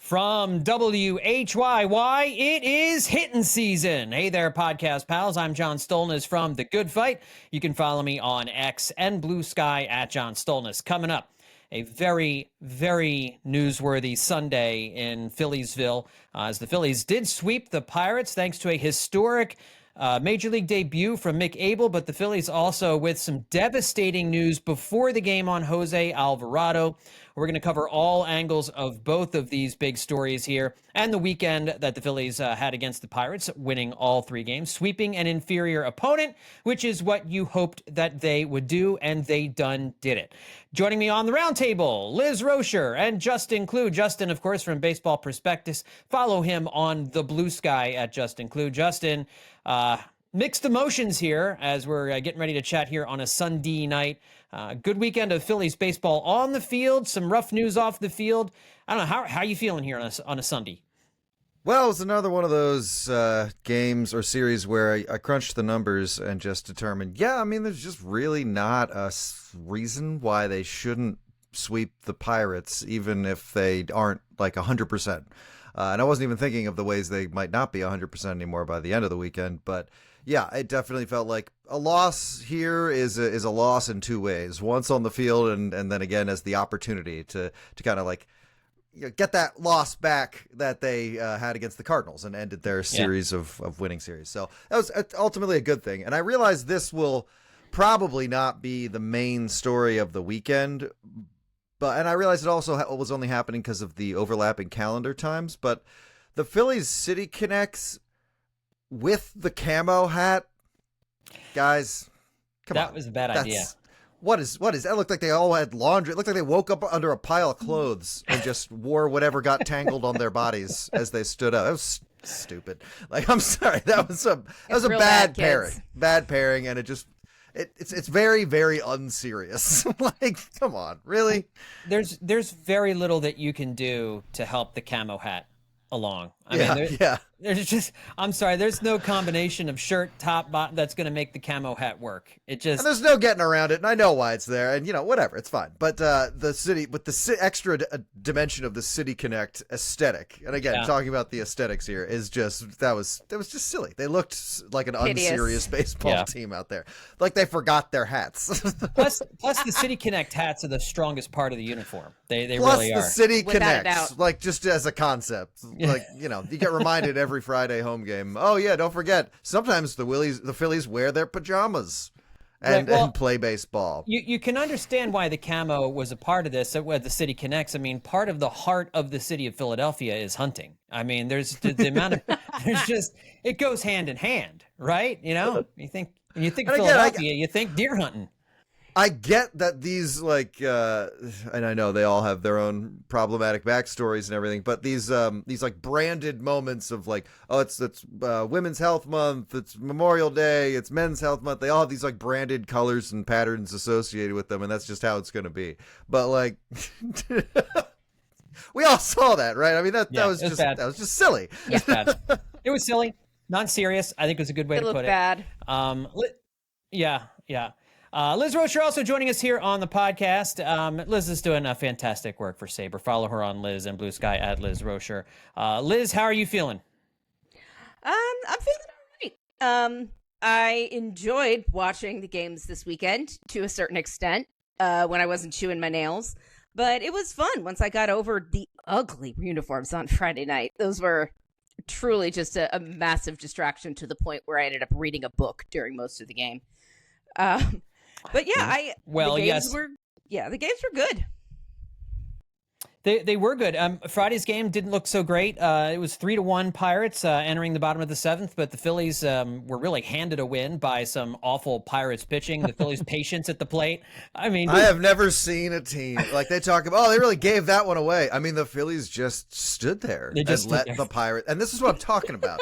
From WHYY, it is Hittin season. Hey there, podcast pals. I'm John Stolnis from The Good Fight. You can follow me on X and Blue Sky at John Stolnis. Coming up, a very, very newsworthy Sunday in Philliesville, as the Phillies did sweep the Pirates thanks to a historic Major League debut from Mick Abel, but the Phillies also with some devastating news before the game on Jose Alvarado. We're going to cover all angles of both of these big stories here and the weekend that the Phillies had against the Pirates, winning all three games, sweeping an inferior opponent, which is what you hoped that they would do, and they done did it. Joining me on the roundtable, Liz Roscher and Justin Klugh. Justin, of course, from Baseball Prospectus. Follow him on the Blue Sky at Justin Klugh. Justin, mixed emotions here as we're getting ready to chat here on a Sunday night. Good weekend of Phillies baseball on the field, some rough news off the field. I don't know, how are you feeling here on a Sunday? Well, it's another one of those games or series where I crunched the numbers and just determined, there's just really not a reason why they shouldn't sweep the Pirates, even if they aren't like 100%. And I wasn't even thinking of the ways they might not be 100% anymore by the end of the weekend. But yeah, it definitely felt like a loss here is a loss in two ways. Once on the field and then again as the opportunity to kind of like get that loss back that they had against the Cardinals and ended their series of winning series. So that was ultimately a good thing. And I realize this will probably not be the main story of the weekend, and I realized it also was only happening because of the overlapping calendar times. But the Phillies City Connects with the camo hat, guys, come on. That was a bad idea. What is that? Looked like they all had laundry. It looked like they woke up under a pile of clothes and just wore whatever got tangled on their bodies as they stood up. It was stupid. Like, I'm sorry, that was a bad pairing. Bad pairing, and it's very, very unserious. Like, come on, really? There's very little that you can do to help the camo hat along. I'm sorry, there's no combination of shirt, top, bottom that's going to make the camo hat work. And there's no getting around it, and I know why it's there, and whatever, it's fine. But the extra dimension of the City Connect aesthetic, and again, talking about the aesthetics here, is just that was just silly. They looked like an unserious baseball team out there, like they forgot their hats. plus the City Connect hats are the strongest part of the uniform. They plus really the are. City Connects, like just as a concept, like you get reminded every Friday home game. Oh yeah, don't forget. Sometimes the Phillies wear their pajamas and play baseball. You can understand why the camo was a part of this. Where the City Connects. I mean, part of the heart of the city of Philadelphia is hunting. I mean, there's the amount of it goes hand in hand, right? You think when you think Philadelphia, you think deer hunting. I get that these and I know they all have their own problematic backstories and everything, but these like branded moments of like, oh, it's Women's Health Month, it's Memorial Day, it's Men's Health Month. They all have these like branded colors and patterns associated with them, and that's just how it's going to be. But like, we all saw that, right? I mean, that was just silly. Yeah, bad. It was silly, non-serious. I think it was a good way to put it. Bad. Yeah. Liz Roscher also joining us here on the podcast. Liz is doing fantastic work for Sabre. Follow her on Liz and Blue Sky at Liz Roscher. Liz, how are you feeling? I'm feeling all right. I enjoyed watching the games this weekend to a certain extent when I wasn't chewing my nails, but it was fun once I got over the ugly uniforms on Friday night. Those were truly just a massive distraction to the point where I ended up reading a book during most of the game. But yeah, the games were good. They were good. Friday's game didn't look so great. It was 3-1 Pirates entering the bottom of the seventh, but the Phillies were really handed a win by some awful Pirates pitching. The Phillies' patience at the plate. I mean, I have never seen a team like they talk about. Oh, they really gave that one away. I mean, the Phillies just stood there and let the Pirates. And this is what I'm talking about.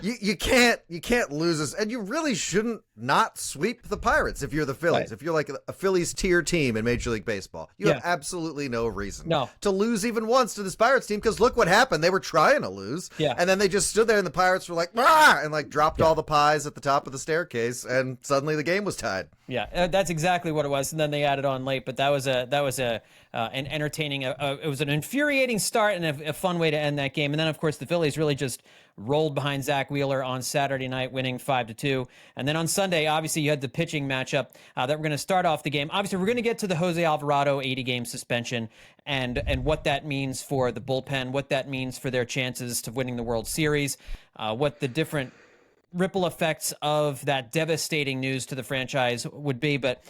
You can't lose this, and you really shouldn't not sweep the Pirates if you're the Phillies. Right. If you're like a Phillies tier team in Major League Baseball, you have absolutely no reason to lose even once to this Pirates team, because look what happened. They were trying to lose, and then they just stood there, and the Pirates were like, "Rah!" and like dropped all the pies at the top of the staircase, and suddenly the game was tied. Yeah, that's exactly what it was. And then they added on late, but that was a and entertaining. It was an infuriating start and a fun way to end that game. And then, of course, the Phillies really just rolled behind Zach Wheeler on Saturday night, winning 5-2. And then on Sunday, obviously, you had the pitching matchup that we're going to start off the game. Obviously, we're going to get to the Jose Alvarado 80-game suspension and what that means for the bullpen, what that means for their chances to winning the World Series, what the different ripple effects of that devastating news to the franchise would be. But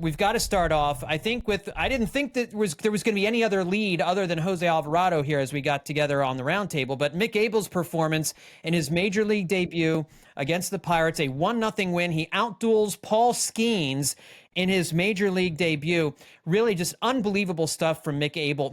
we've got to start off, I think, I didn't think that there was going to be any other lead other than Jose Alvarado here as we got together on the roundtable. But Mick Abel's performance in his major league debut against the Pirates, a 1-0 win. He outduels Paul Skeens in his major league debut. Really just unbelievable stuff from Mick Abel.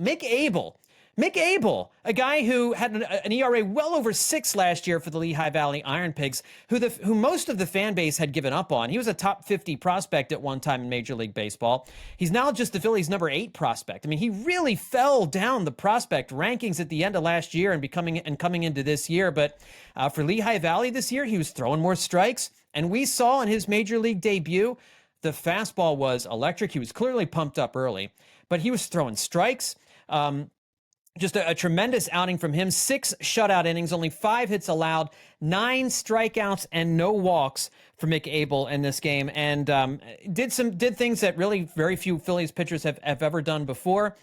Mick Abel, a guy who had an ERA well over 6 last year for the Lehigh Valley Iron Pigs, who most of the fan base had given up on. He was a top 50 prospect at one time in Major League Baseball. He's now just the Phillies' number 8 prospect. I mean, he really fell down the prospect rankings at the end of last year and coming into this year. But for Lehigh Valley this year, he was throwing more strikes. And we saw in his Major League debut, the fastball was electric. He was clearly pumped up early, but he was throwing strikes. Just a tremendous outing from him. 6 shutout innings, only 5 hits allowed, 9 strikeouts, and no walks for Mick Abel in this game. And did things that really very few Phillies pitchers have ever done before.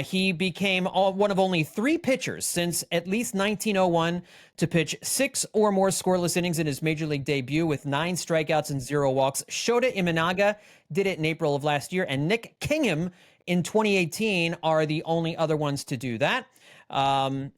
He became one of only 3 pitchers since at least 1901 to pitch 6 or more scoreless innings in his major league debut with 9 strikeouts and 0 walks. Shota Imanaga did it in April of last year, and Nick Kingham in 2018 are the only other ones to do that. Mick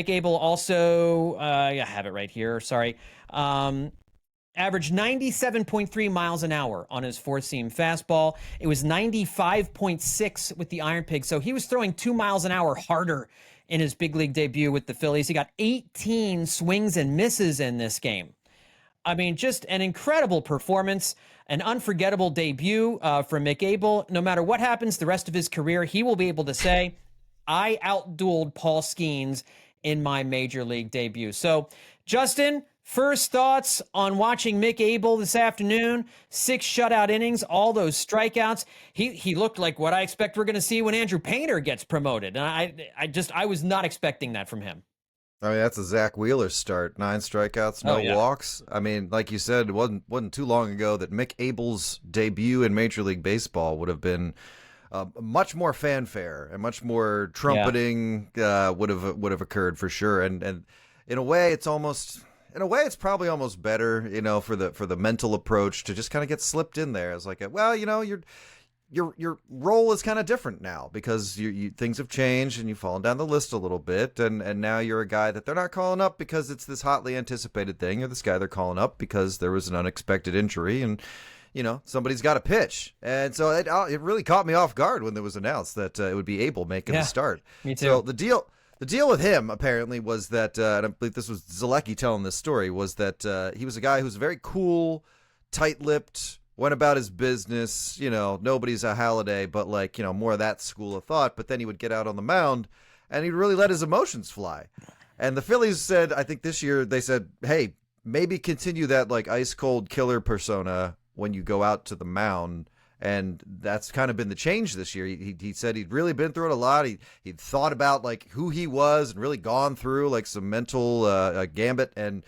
Abel also, I have it right here, sorry, averaged 97.3 miles an hour on his four-seam fastball. It was 95.6 with the Iron Pigs, so he was throwing 2 miles an hour harder in his big league debut with the Phillies. He got 18 swings and misses in this game. I mean, just an incredible performance, an unforgettable debut from Mick Abel. No matter what happens the rest of his career, he will be able to say, I outdueled Paul Skeens in my major league debut. So, Justin, first thoughts on watching Mick Abel this afternoon? 6 shutout innings, all those strikeouts. He looked like what I expect we're going to see when Andrew Painter gets promoted. And I was not expecting that from him. I mean, that's a Zach Wheeler start. 9 strikeouts, no walks. I mean, like you said, it wasn't too long ago that Mick Abel's debut in Major League Baseball would have been much more fanfare and much more trumpeting would have occurred for sure. And in a way, it's probably almost better, for the mental approach to just kind of get slipped in there as like, your role is kind of different now because things have changed and you've fallen down the list a little bit, and now you're a guy that they're not calling up because it's this hotly anticipated thing. You're this guy they're calling up because there was an unexpected injury and somebody's got to pitch. And so it really caught me off guard when it was announced that it would be Abel making the start. Me too. So the deal with him apparently was that, and I believe this was Zalecki telling this story, was that he was a guy who was very cool, tight-lipped, went about his business, nobody's a Halliday, but more of that school of thought. But then he would get out on the mound and he'd really let his emotions fly. And the Phillies said, I think this year they said, hey, maybe continue that ice cold killer persona when you go out to the mound. And that's kind of been the change this year. He said he'd really been through it a lot. He'd thought about who he was and really gone through some mental gambit and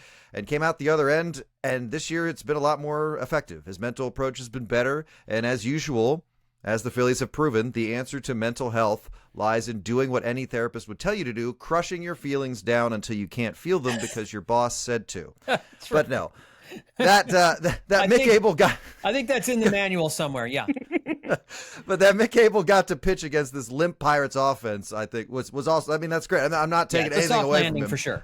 came out the other end. And this year it's been a lot more effective. His mental approach has been better. And as usual, as the Phillies have proven, the answer to mental health lies in doing what any therapist would tell you to do, crushing your feelings down until you can't feel them because your boss said to. But no. That Mick Abel got. I think that's in the manual somewhere. Yeah. But that Mick Abel got to pitch against this limp Pirates offense, I think was also. I mean, that's great. I'm not taking anything away from him for sure.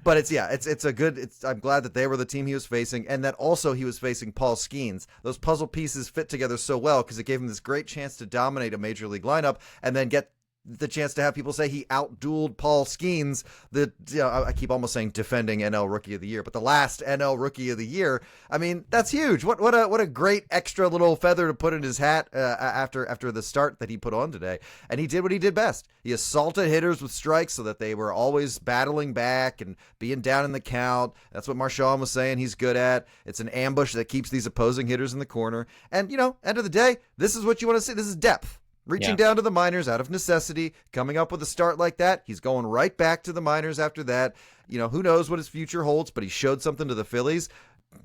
But it's a good. I'm glad that they were the team he was facing, and that also he was facing Paul Skeens. Those puzzle pieces fit together so well because it gave him this great chance to dominate a major league lineup, and then get the chance to have people say he outdueled Paul Skeens, I keep almost saying defending NL Rookie of the Year, but the last NL Rookie of the Year. I mean, that's huge. What a great extra little feather to put in his hat after the start that he put on today. And he did what he did best. He assaulted hitters with strikes so that they were always battling back and being down in the count. That's what Marshawn was saying he's good at. It's an ambush that keeps these opposing hitters in the corner. And, end of the day, this is what you want to see. This is depth. reaching down to the minors out of necessity, coming up with a start like that. He's going right back to the minors after that. Who knows what his future holds, but he showed something to the Phillies.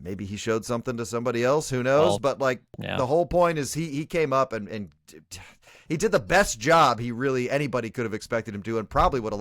Maybe he showed something to somebody else. Who knows? But the whole point is he came up and he did the best job anybody could have expected him to, and probably what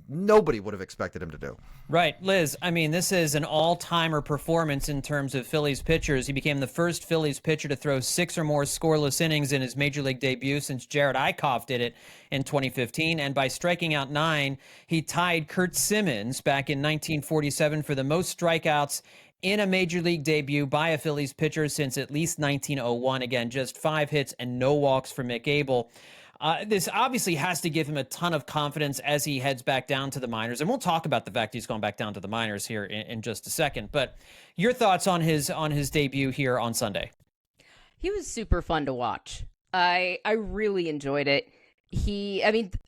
nobody would have expected him to do. Right. Liz, I mean, this is an all-timer performance in terms of Phillies pitchers. He became the first Phillies pitcher to throw 6 or more scoreless innings in his major league debut since Jared Eichhoff did it in 2015. And by striking out 9, he tied Kurt Simmons back in 1947 for the most strikeouts in a major league debut by a Phillies pitcher since at least 1901. Again, just 5 hits and no walks for Mick Abel. This obviously has to give him a ton of confidence as he heads back down to the minors. And we'll talk about the fact he's going back down to the minors here in just a second. But your thoughts on his debut here on Sunday? He was super fun to watch. I really enjoyed it.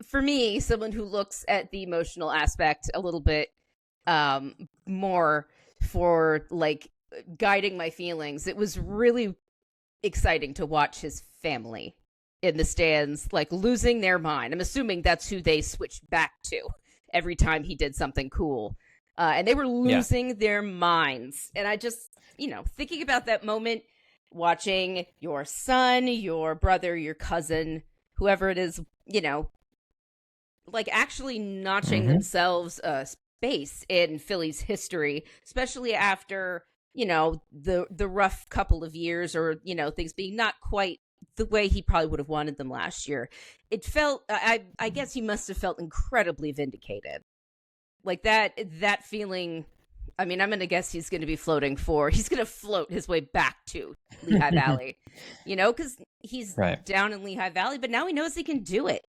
For me, someone who looks at the emotional aspect a little bit more for guiding my feelings, it was really exciting to watch his family in the stands losing their mind. I'm assuming that's who they switched back to every time he did something cool, and they were losing their minds. And I just thinking about that moment, watching your son, your brother, your cousin, whoever it is, actually notching themselves space in Phillies history, especially after, the rough couple of years or, things being not quite the way he probably would have wanted them last year. It felt, I guess he must have felt incredibly vindicated. That feeling, I'm going to guess he's going to float his way back to Lehigh Valley, because he's down in Lehigh Valley, but now he knows he can do it.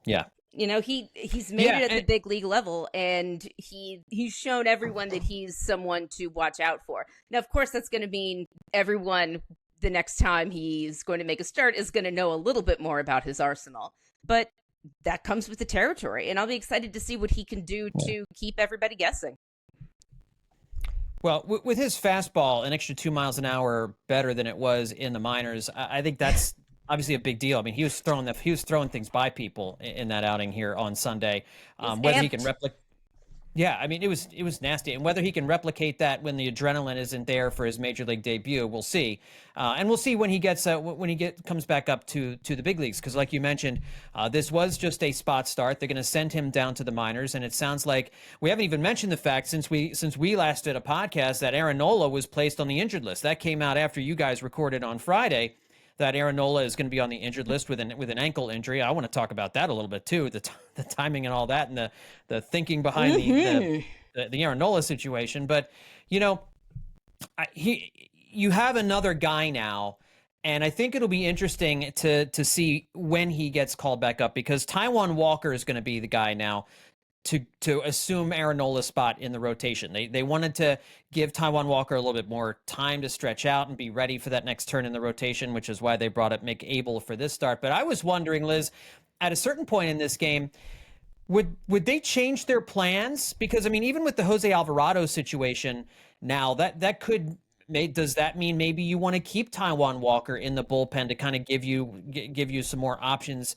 Yeah. He's made it at the big league level, and he's shown everyone that he's someone to watch out for. Now, of course, that's going to mean everyone the next time he's going to make a start is going to know a little bit more about his arsenal. But that comes with the territory, and I'll be excited to see what he can do to keep everybody guessing. Well, with his fastball, an extra 2 miles an hour better than it was in the minors, I think that's obviously a big deal. I mean, he was throwing things by people in that outing here on Sunday. Whether he can replicate, it was nasty, and whether he can replicate that when the adrenaline isn't there for his major league debut, we'll see. And we'll see when he comes back up to the big leagues, because like you mentioned, this was just a spot start. They're going to send him down to the minors, and it sounds like we haven't even mentioned the fact since we last did a podcast that Aaron Nola was placed on the injured list. That came out after you guys recorded on Friday, that Aaron Nola is going to be on the injured list with an ankle injury. I want to talk about that a little bit too, the timing and all that, and the thinking behind the Aaron Nola situation. But you have another guy now, and I think it'll be interesting to see when he gets called back up, because Taijuan Walker is going to be the guy now to assume Aaron Nola's spot in the rotation. They wanted to give Taijuan Walker a little bit more time to stretch out and be ready for that next turn in the rotation, which is why they brought up Mick Abel for this start. But I was wondering, Liz, at a certain point in this game, would they change their plans? Because, even with the Jose Alvarado situation now, that could... Does that mean maybe you want to keep Taijuan Walker in the bullpen to kind of give you some more options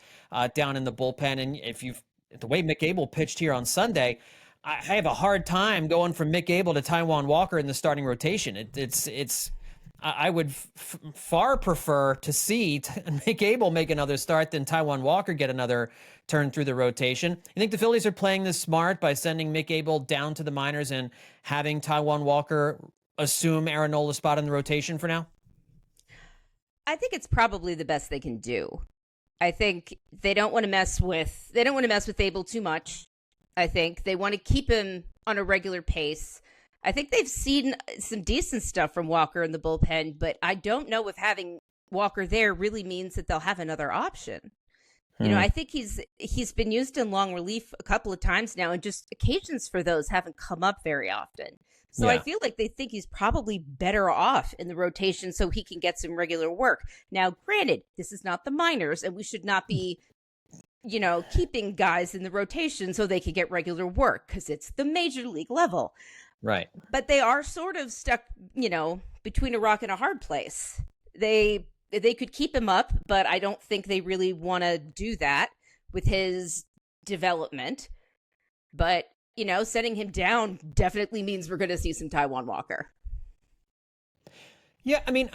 down in the bullpen? And the way Mick Abel pitched here on Sunday, I have a hard time going from Mick Abel to Taijuan Walker in the starting rotation. I would far prefer to see Mick Abel make another start than Taijuan Walker get another turn through the rotation. You think the Phillies are playing this smart by sending Mick Abel down to the minors and having Taijuan Walker assume Aaron Nola's spot in the rotation for now? I think it's probably the best they can do. I think they don't want to mess with Abel too much. I think they want to keep him on a regular pace. I think they've seen some decent stuff from Walker in the bullpen, but I don't know if having Walker there really means that they'll have another option. I think he's been used in long relief a couple of times now, and just occasions for those haven't come up very often. So I feel like they think he's probably better off in the rotation so he can get some regular work. Now, granted, this is not the minors, and we should not be, keeping guys in the rotation so they could get regular work, because it's the major league level. Right. But they are sort of stuck, between a rock and a hard place. they could keep him up, but I don't think they really want to do that with his development. But, setting him down definitely means we're going to see some Taijuan Walker. Yeah, I mean,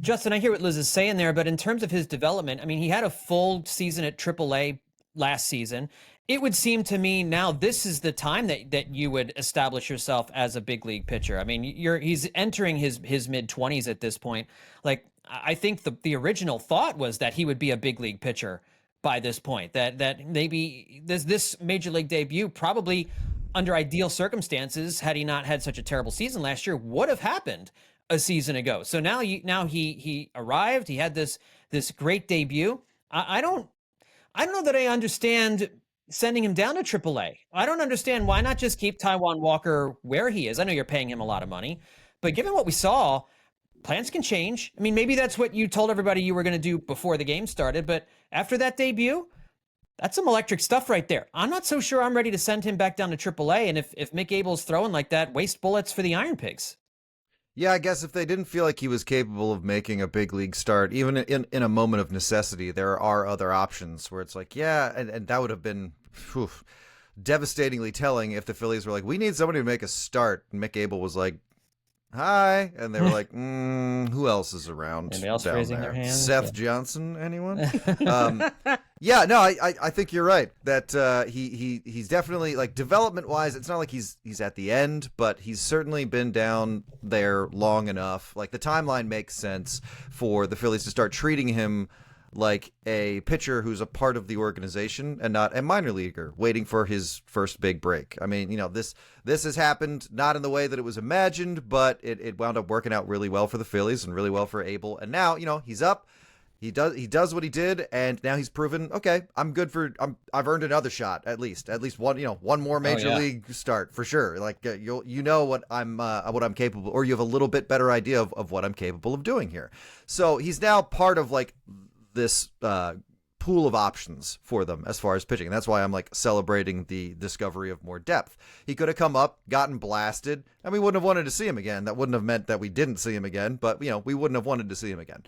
Justin, I hear what Liz is saying there, but in terms of his development, I mean, he had a full season at AAA last season. It would seem to me now this is the time that you would establish yourself as a big league pitcher. I mean, he's entering his mid-20s at this point. Like, I think the original thought was that he would be a big league pitcher by this point, that maybe this major league debut probably under ideal circumstances, had he not had such a terrible season last year, would have happened a season ago. So now he arrived, he had this great debut. I don't know that I understand sending him down to AAA. I don't understand why not just keep Taijuan Walker where he is. I know you're paying him a lot of money, but given what we saw, plans can change. I mean, maybe that's what you told everybody you were going to do before the game started, but after that debut, that's some electric stuff right there. I'm not so sure I'm ready to send him back down to AAA, and if Mick Abel's throwing like that, waste bullets for the Iron Pigs. Yeah, I guess if they didn't feel like he was capable of making a big league start, even in a moment of necessity, there are other options where it's like, yeah, and that would have been devastatingly telling if the Phillies were like, we need somebody to make a start. And Mick Abel was like, hi. And they were like, who else is around? Anybody else down raising there? their hands? Seth Johnson, anyone? Yeah, no, I think you're right that he's definitely, like, development wise, it's not like he's at the end, but he's certainly been down there long enough. Like, the timeline makes sense for the Phillies to start treating him like a pitcher who's a part of the organization and not a minor leaguer waiting for his first big break. I mean, this has happened not in the way that it was imagined, but it wound up working out really well for the Phillies and really well for Abel. And now, he's up. He does what he did, and now he's proven, okay, I've earned another shot at least one, one more major league start for sure. Like what I'm capable, or you have a little bit better idea of what I'm capable of doing here. So he's now part of like this pool of options for them as far as pitching. And that's why I'm like celebrating the discovery of more depth. He could have come up, gotten blasted, and we wouldn't have wanted to see him again. That wouldn't have meant that we didn't see him again, but we wouldn't have wanted to see him again.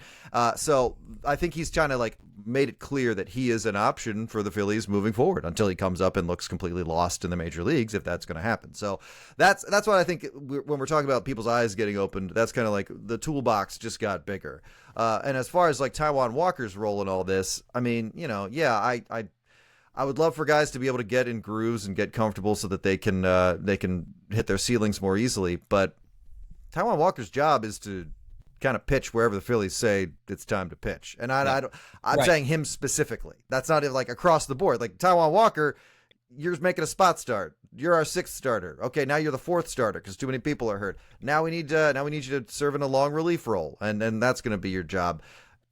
So I think he's trying to like made it clear that he is an option for the Phillies moving forward until he comes up and looks completely lost in the major leagues, if that's going to happen. So that's what I think when we're talking about people's eyes getting opened, that's kind of like the toolbox just got bigger. And as far as like Taijuan Walker's role in all this, I mean, I would love for guys to be able to get in grooves and get comfortable so that they can hit their ceilings more easily. But Taijuan Walker's job is to kind of pitch wherever the Phillies say it's time to pitch. And I'm saying him specifically. That's not like across the board. Like Taijuan Walker, you're making a spot start. You're our sixth starter. Okay, now you're the fourth starter because too many people are hurt. Now we need you to serve in a long relief role, and then that's going to be your job.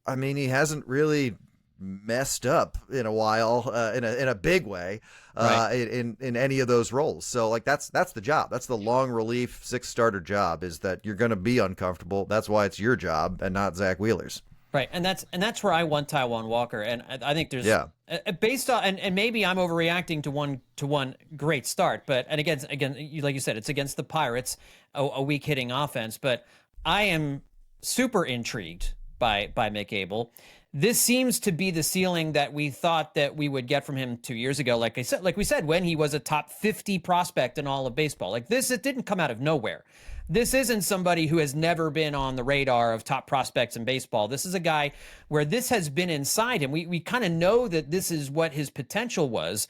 I mean, he hasn't really messed up in a while, in a big way, in any of those roles. So like that's the job. That's the long relief sixth starter job. Is that you're going to be uncomfortable. That's why it's your job and not Zach Wheeler's. Right, and that's where I want Taijuan Walker, and I think there's based on and maybe I'm overreacting to one great start, but and again, like you said, it's against the Pirates, a weak hitting offense, but I am super intrigued by Mick Abel. This seems to be the ceiling that we thought that we would get from him 2 years ago. Like we said, when he was a top 50 prospect in all of baseball. Like this, it didn't come out of nowhere. This isn't somebody who has never been on the radar of top prospects in baseball. This is a guy where this has been inside him. We kind of know that this is what his potential was.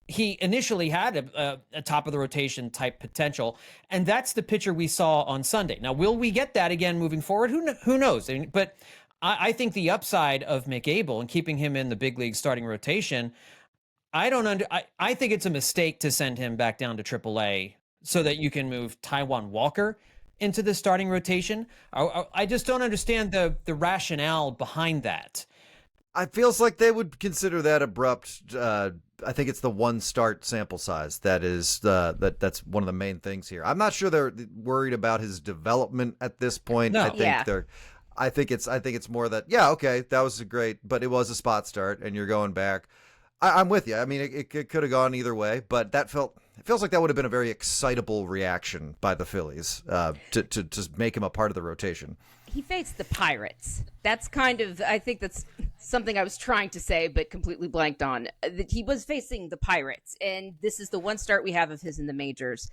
He initially had a top of the rotation type potential, and that's the pitcher we saw on Sunday. Now, will we get that again moving forward? Who knows? But I think the upside of Mick Abel and keeping him in the big league starting rotation, I think it's a mistake to send him back down to AAA so that you can move Taijuan Walker into the starting rotation. I just don't understand the rationale behind that. It feels like they would consider that abrupt. I think it's the one start sample size that is that's one of the main things here. I'm not sure they're worried about his development at this point. No. I think it's more that okay, that was great, but it was a spot start and you're going back. I'm with you. I mean, it could have gone either way, but that felt it feels like that would have been a very excitable reaction by the Phillies to make him a part of the rotation. He faced the Pirates. That's kind of, I think that's something I was trying to say, but completely blanked on. That he was facing the Pirates, and this is the one start we have of his in the majors.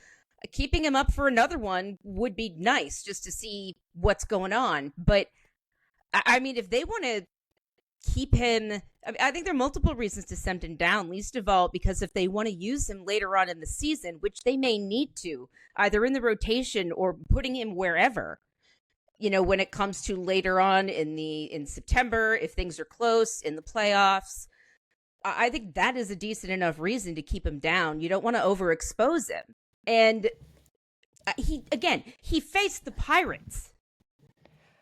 Keeping him up for another one would be nice, just to see what's going on. But, I mean, if they want to keep him, I think there are multiple reasons to send him down, least of all because if they want to use him later on in the season, which they may need to, either in the rotation or putting him wherever, when it comes to later on in September, if things are close in the playoffs, I think that is a decent enough reason to keep him down. You don't want to overexpose him. And he faced the Pirates.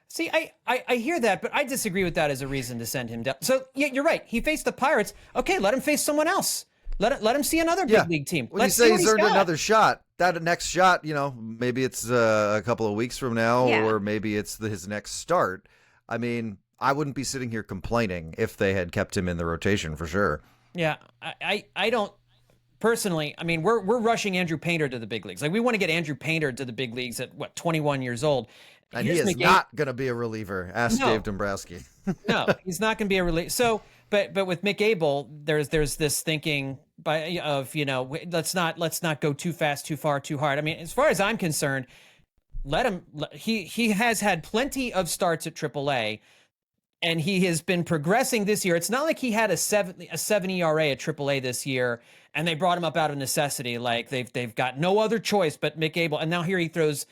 See, I hear that, but I disagree with that as a reason to send him down. So, yeah, you're right. He faced the Pirates. Okay, let him face someone else. Let him see another big league team. When you say he's earned another shot, that next shot, maybe it's a couple of weeks from now, or maybe it's his next start. I mean, I wouldn't be sitting here complaining if they had kept him in the rotation for sure. Yeah, I don't. Personally, I mean, we're rushing Andrew Painter to the big leagues. Like, we want to get Andrew Painter to the big leagues at, 21 years old. And he is not going to be a reliever. Ask Dave Dombrowski. No, he's not going to be a reliever. So, but with Mick Abel, there's this thinking let's not go too fast, too far, too hard. I mean, as far as I'm concerned, let him. He has had plenty of starts at AAA. And he has been progressing this year. It's not like he had a 7 ERA at AAA this year, and they brought him up out of necessity. Like they've got no other choice but Mick Abel. And now here he throws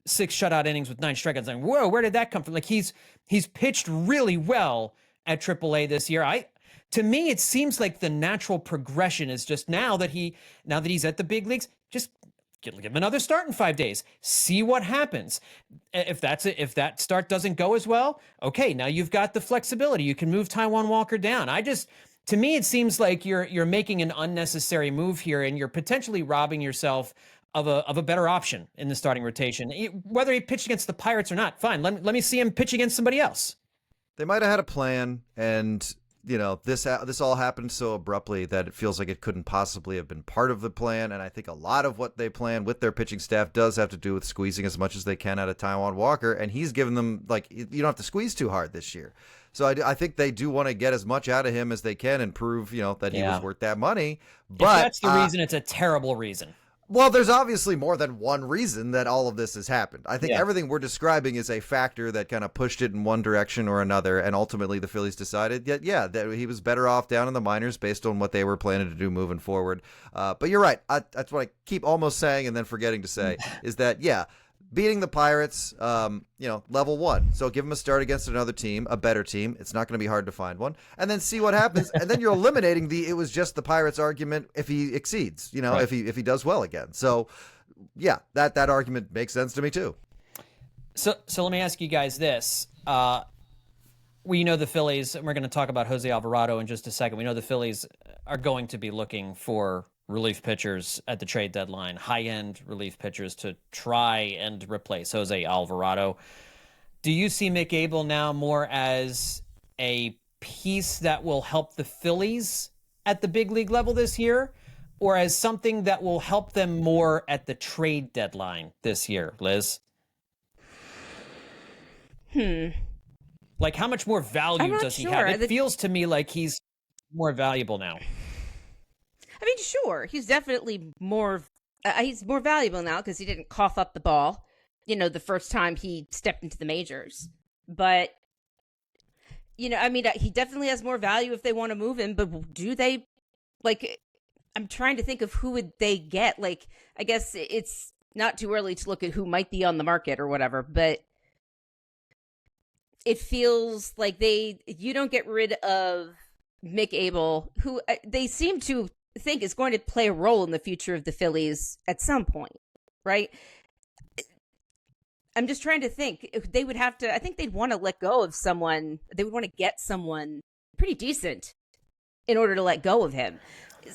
6 shutout innings with 9 strikeouts. Like, whoa, where did that come from? Like he's pitched really well at AAA this year. To me, it seems like the natural progression is just now that he's at the big leagues, just give him another start in 5 days. See what happens. If that start doesn't go as well, okay, now you've got the flexibility. You can move Taijuan Walker down. To me, it seems like you're making an unnecessary move here, and you're potentially robbing yourself of a better option in the starting rotation. Whether he pitched against the Pirates or not, fine. Let me see him pitch against somebody else. They might have had a plan, and this all happened so abruptly that it feels like it couldn't possibly have been part of the plan. And I think a lot of what they plan with their pitching staff does have to do with squeezing as much as they can out of Taijuan Walker. And he's given them, you don't have to squeeze too hard this year. So I think they do want to get as much out of him as they can and prove, that he was worth that money. But if that's the reason, it's a terrible reason. Well, there's obviously more than one reason that all of this has happened. I think everything we're describing is a factor that kind of pushed it in one direction or another, and ultimately the Phillies decided that he was better off down in the minors based on what they were planning to do moving forward. But you're right. That's what I keep almost saying and then forgetting to say is that, beating the Pirates, level 1. So give them a start against another team, a better team. It's not going to be hard to find one. And then see what happens. And then you're eliminating it was just the Pirates argument if he exceeds, right. if he does well again. So, that argument makes sense to me too. So let me ask you guys this. We know the Phillies, and we're going to talk about Jose Alvarado in just a second. We know the Phillies are going to be looking for relief pitchers at the trade deadline, high-end relief pitchers to try and replace Jose Alvarado. Do you see Mick Abel now more as a piece that will help the Phillies at the big league level this year, or as something that will help them more at the trade deadline this year, Liz? Like, how much more value does he have? It feels to me like he's more valuable now. I mean, sure, he's definitely more valuable now because he didn't cough up the ball, the first time he stepped into the majors. But, he definitely has more value if they want to move him. But do they, I'm trying to think of who would they get. I guess it's not too early to look at who might be on the market or whatever, but it feels like you don't get rid of Mick Abel, who they seem to think is going to play a role in the future of the Phillies at some point, right? I'm just trying to think. They would have to, I think they'd want to let go of someone. They would want to get someone pretty decent in order to let go of him.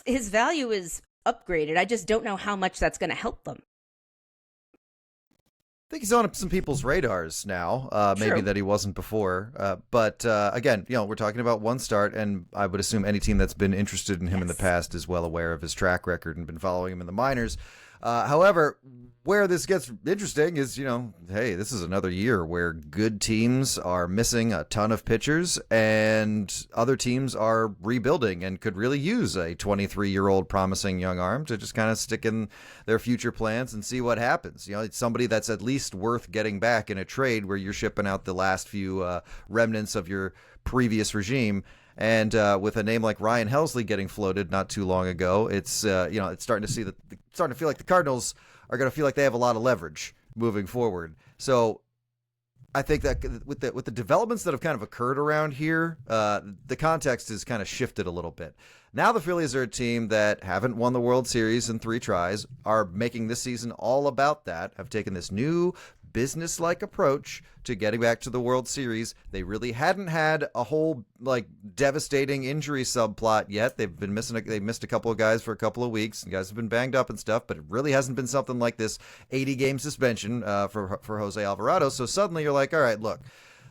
His value is upgraded. I just don't know how much that's going to help them. think he's on some people's radars now, maybe True. that he wasn't before. But again, we're talking about one start, and I would assume any team that's been interested in him in the past is well aware of his track record and been following him in the minors. However, where this gets interesting is, hey, this is another year where good teams are missing a ton of pitchers and other teams are rebuilding and could really use a 23-year-old promising young arm to just kind of stick in their future plans and see what happens. It's somebody that's at least worth getting back in a trade where you're shipping out the last few remnants of your previous regime. And with a name like Ryan Helsley getting floated not too long ago, it's it's starting to feel like the Cardinals are going to feel like they have a lot of leverage moving forward. So I think that with the developments that have kind of occurred around here, the context has kind of shifted a little bit. Now the Phillies are a team that haven't won the World Series in 3 tries, are making this season all about that, have taken this new business-like approach to getting back to the World Series. They really hadn't had a whole devastating injury subplot yet. They've missed a couple of guys for a couple of weeks, and guys have been banged up and stuff, but it really hasn't been something like this 80-game suspension for Jose Alvarado. So suddenly you're like, all right, look,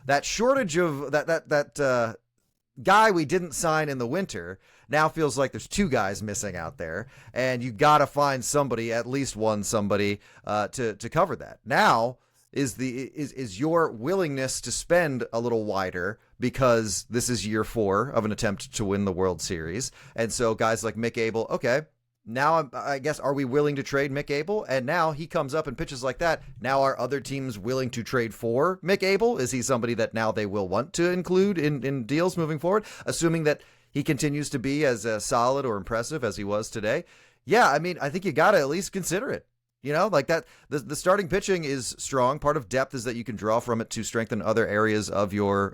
that shortage of that guy we didn't sign in the winter now feels like there's 2 guys missing out there, and you got to find somebody, at least one somebody, to cover that. Now is your willingness to spend a little wider because this is year 4 of an attempt to win the World Series. And so guys like Mick Abel, okay, now I guess, are we willing to trade Mick Abel? And now he comes up and pitches like that. Now are other teams willing to trade for Mick Abel? Is he somebody that now they will want to include in deals moving forward, assuming that he continues to be as solid or impressive as he was today? Yeah, I mean, I think you got to at least consider it. Like that, the starting pitching is strong. Part of depth is that you can draw from it to strengthen other areas of your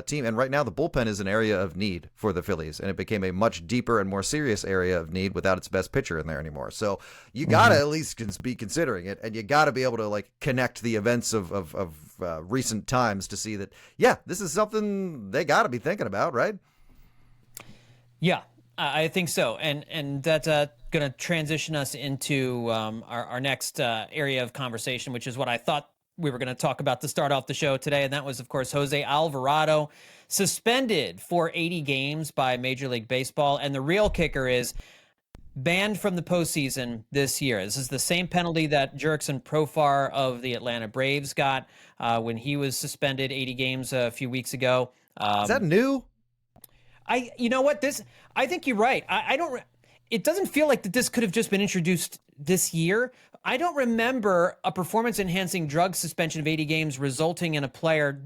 team. And right now, the bullpen is an area of need for the Phillies, and it became a much deeper and more serious area of need without its best pitcher in there anymore. So you got to at least be considering it, and you got to be able to connect the events of recent times to see that, yeah, this is something they got to be thinking about, right? Yeah, I think so. And that's going to transition us into our next area of conversation, which is what I thought we were going to talk about to start off the show today. And that was, of course, Jose Alvarado, suspended for 80 games by Major League Baseball. And the real kicker is banned from the postseason this year. This is the same penalty that Jurickson Profar of the Atlanta Braves got when he was suspended 80 games a few weeks ago. Is that new? You know what? I think you're right. It doesn't feel like that this could have just been introduced this year. I don't remember a performance-enhancing drug suspension of 80 games resulting in a player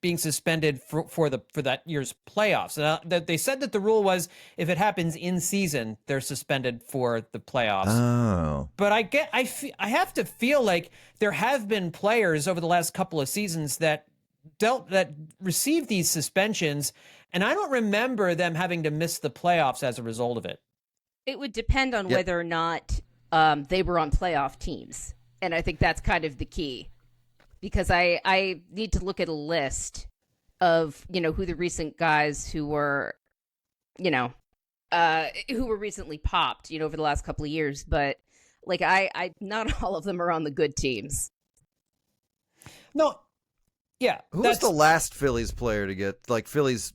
being suspended for that year's playoffs. They said that the rule was if it happens in season, they're suspended for the playoffs. Oh. But I have to feel like there have been players over the last couple of seasons that received these suspensions, and I don't remember them having to miss the playoffs as a result of it. It would depend on whether or not they were on playoff teams. And I think that's kind of the key. Because I need to look at a list of, who the recent guys who were, who were recently popped, over the last couple of years. But, I not all of them are on the good teams. No. Yeah. Who was the last Phillies player to get, Phillies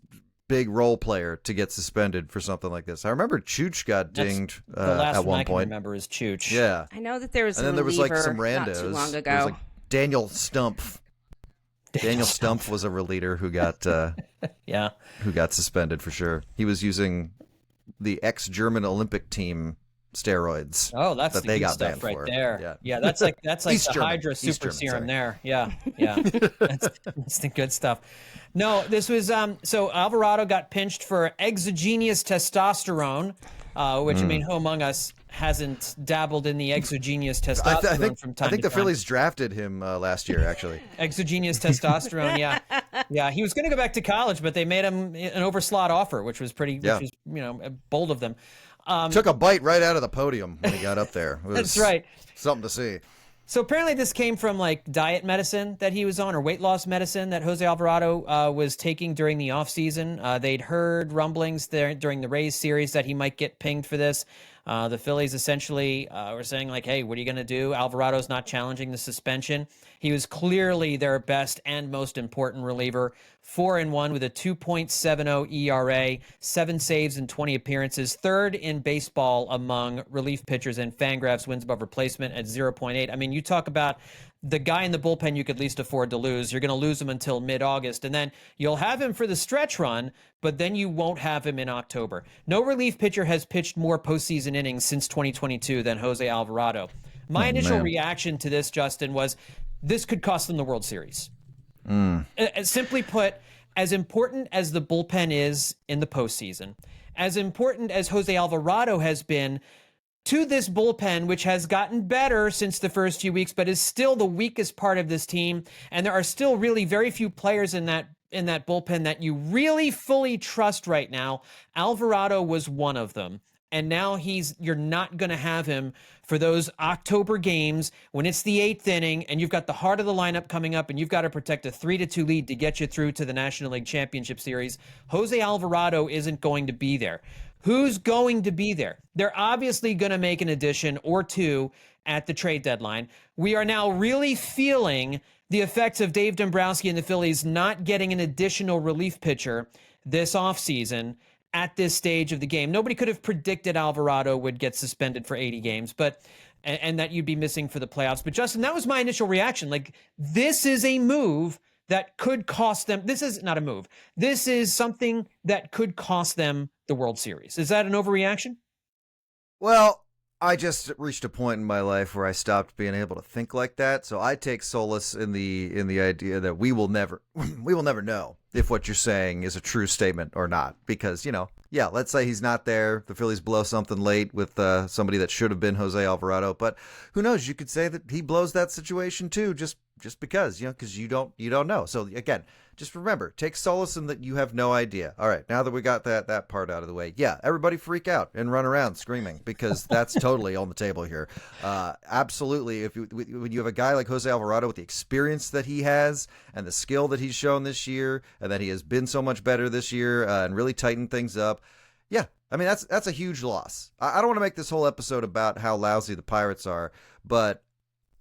big role player to get suspended for something like this? I remember Chooch got dinged the last at one I can point. remember is Chooch. Yeah. I know that there was and then there was some randos. Not too long ago. There was Daniel Stumpf. Daniel Stumpf was a reliever who got who got suspended for sure. He was using the ex-German Olympic team steroids. Oh, that's that the they good got stuff banned right for. there. Yeah, that's like East the German. Hydra East super German, serum sorry. there. Yeah. That's the good stuff. No, this was so Alvarado got pinched for exogenous testosterone, which I mean, who among us hasn't dabbled in the exogenous testosterone from time to time? I think the Phillies drafted him last year, actually. Exogenous testosterone, yeah. He was going to go back to college, but they made him an overslot offer, which was which was bold of them. Took a bite right out of the podium when he got up there. It was That's right. Something to see. So apparently this came from diet medicine that he was on, or weight loss medicine that Jose Alvarado was taking during the offseason. They'd heard rumblings there during the Rays series that he might get pinged for this. The Phillies essentially were saying like, hey, what are you going to do? Alvarado's not challenging the suspension. He was clearly their best and most important reliever. 4-1 with a 2.70 ERA, 7 saves in 20 appearances, third in baseball among relief pitchers in Fangraphs wins above replacement at 0.8. I mean, you talk about the guy in the bullpen you could least afford to lose. You're going to lose him until mid-August, and then you'll have him for the stretch run, but then you won't have him in October. No relief pitcher has pitched more postseason innings since 2022 than Jose Alvarado. My initial reaction to this, Justin, was this could cost them the World Series. Simply put, as important as the bullpen is in the postseason, as important as Jose Alvarado has been to this bullpen, which has gotten better since the first few weeks, but is still the weakest part of this team, and there are still really very few players in that bullpen that you really fully trust right now. Alvarado was one of them. And now you're not going to have him for those October games when it's the 8th inning and you've got the heart of the lineup coming up and you've got to protect a 3-2 lead to get you through to the National League Championship Series. Jose Alvarado isn't going to be there. Who's going to be there? They're obviously going to make an addition or two at the trade deadline. We are now really feeling the effects of Dave Dombrowski and the Phillies not getting an additional relief pitcher this offseason at this stage of the game. Nobody could have predicted Alvarado would get suspended for 80 games, and that you'd be missing for the playoffs. But Justin, that was my initial reaction. Like, this is a move that could cost them. This is not a move. This is something that could cost them the World Series. Is that an overreaction? Well, I just reached a point in my life where I stopped being able to think like that. So I take solace in the idea that we will never know if what you're saying is a true statement or not. Because, let's say he's not there. The Phillies blow something late with somebody that should have been Jose Alvarado. But who knows? You could say that he blows that situation too, just because, because you don't know. So again, just remember, take solace in that you have no idea. All right, now that we got that part out of the way, everybody freak out and run around screaming because that's totally on the table here. Absolutely, when you have a guy like Jose Alvarado with the experience that he has and the skill that he's shown this year and that he has been so much better this year and really tightened things up, I mean that's a huge loss. I don't want to make this whole episode about how lousy the Pirates are, but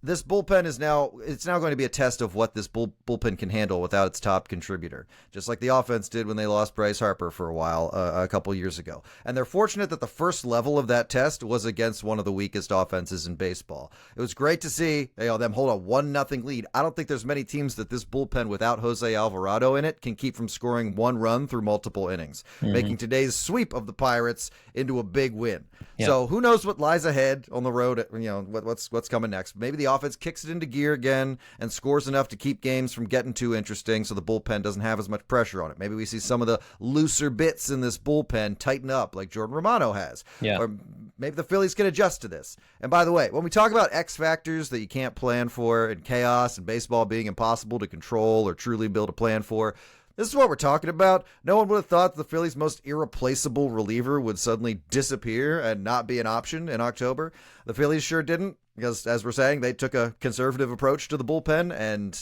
this bullpen is now going to be a test of what this bullpen can handle without its top contributor, just like the offense did when they lost Bryce Harper for a while a couple years ago. And they're fortunate that the first level of that test was against one of the weakest offenses in baseball. It was great to see them hold a 1-0 lead. I don't think there's many teams that this bullpen without Jose Alvarado in it can keep from scoring one run through multiple innings, making today's sweep of the Pirates into a big win. Yep. So who knows what lies ahead on the road? What's coming next? Maybe the offense kicks it into gear again and scores enough to keep games from getting too interesting so the bullpen doesn't have as much pressure on it. Maybe we see some of the looser bits in this bullpen tighten up like Jordan Romano has. Yeah. Or maybe the Phillies can adjust to this. And by the way, when we talk about X factors that you can't plan for and chaos and baseball being impossible to control or truly build a plan for, this is what we're talking about. No one would have thought the Phillies' most irreplaceable reliever would suddenly disappear and not be an option in October. The Phillies sure didn't, because as we're saying, they took a conservative approach to the bullpen and,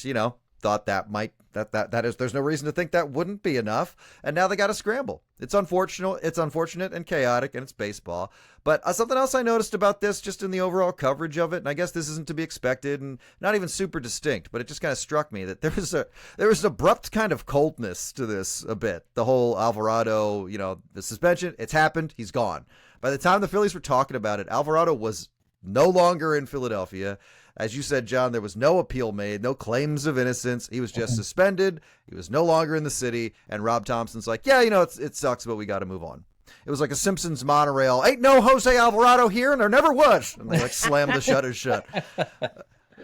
thought there's no reason to think that wouldn't be enough. And now they got to scramble. It's unfortunate and chaotic, and it's baseball. But something else I noticed about this, just in the overall coverage of it, and I guess this isn't to be expected and not even super distinct, but it just kind of struck me that there was an abrupt kind of coldness to this a bit. The whole Alvarado, the suspension, it's happened, he's gone. By the time the Phillies were talking about it, Alvarado was no longer in Philadelphia. As you said, John, there was no appeal made, no claims of innocence. He was just suspended. He was no longer in the city. And Rob Thompson's like, it sucks, but we got to move on. It was like a Simpsons monorail. Ain't no Jose Alvarado here, and there never was. And they slammed the shutters shut.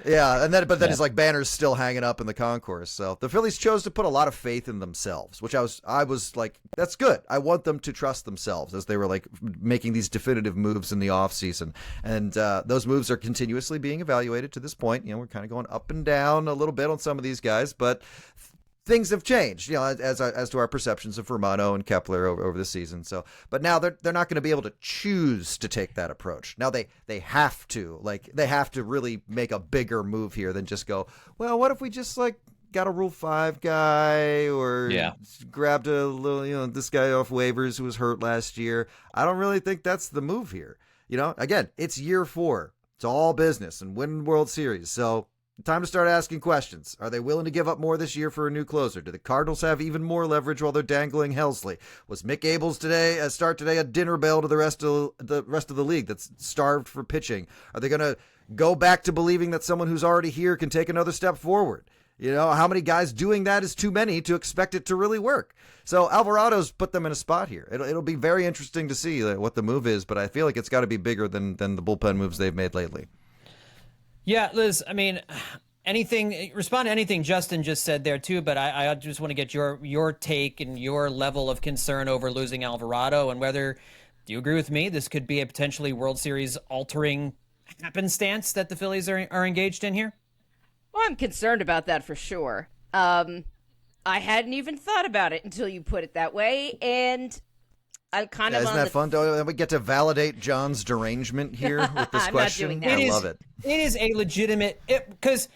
Yeah, but then his banner's still hanging up in the concourse. So the Phillies chose to put a lot of faith in themselves, which I was like, that's good. I want them to trust themselves as they were making these definitive moves in the offseason. And those moves are continuously being evaluated to this point. We're kind of going up and down a little bit on some of these guys, but things have changed, as to our perceptions of Romano and Kepler over the season. So, but now they're not going to be able to choose to take that approach. Now they have to, really make a bigger move here than just go, well, what if we just got a Rule 5 guy or grabbed a little, this guy off waivers who was hurt last year. I don't really think that's the move here. Again, it's year 4. It's all business and win World Series. So time to start asking questions. Are they willing to give up more this year for a new closer? Do the Cardinals have even more leverage while they're dangling Helsley? Was Mick Abel's start today a dinner bell to the rest of the league that's starved for pitching? Are they going to go back to believing that someone who's already here can take another step forward? How many guys doing that is too many to expect it to really work? So Alvarado's put them in a spot here. It'll be very interesting to see what the move is, but I feel like it's got to be bigger than the bullpen moves they've made lately. Yeah, Liz, I mean, respond to anything Justin just said there too, but I just want to get your take and your level of concern over losing Alvarado and whether, do you agree with me, this could be a potentially World Series altering happenstance that the Phillies are engaged in here? Well, I'm concerned about that for sure. I hadn't even thought about it until you put it that way, and I'm kind of isn't that fun? Don't we get to validate John's derangement here with this I'm question? not doing that. I love it. It is a legitimate because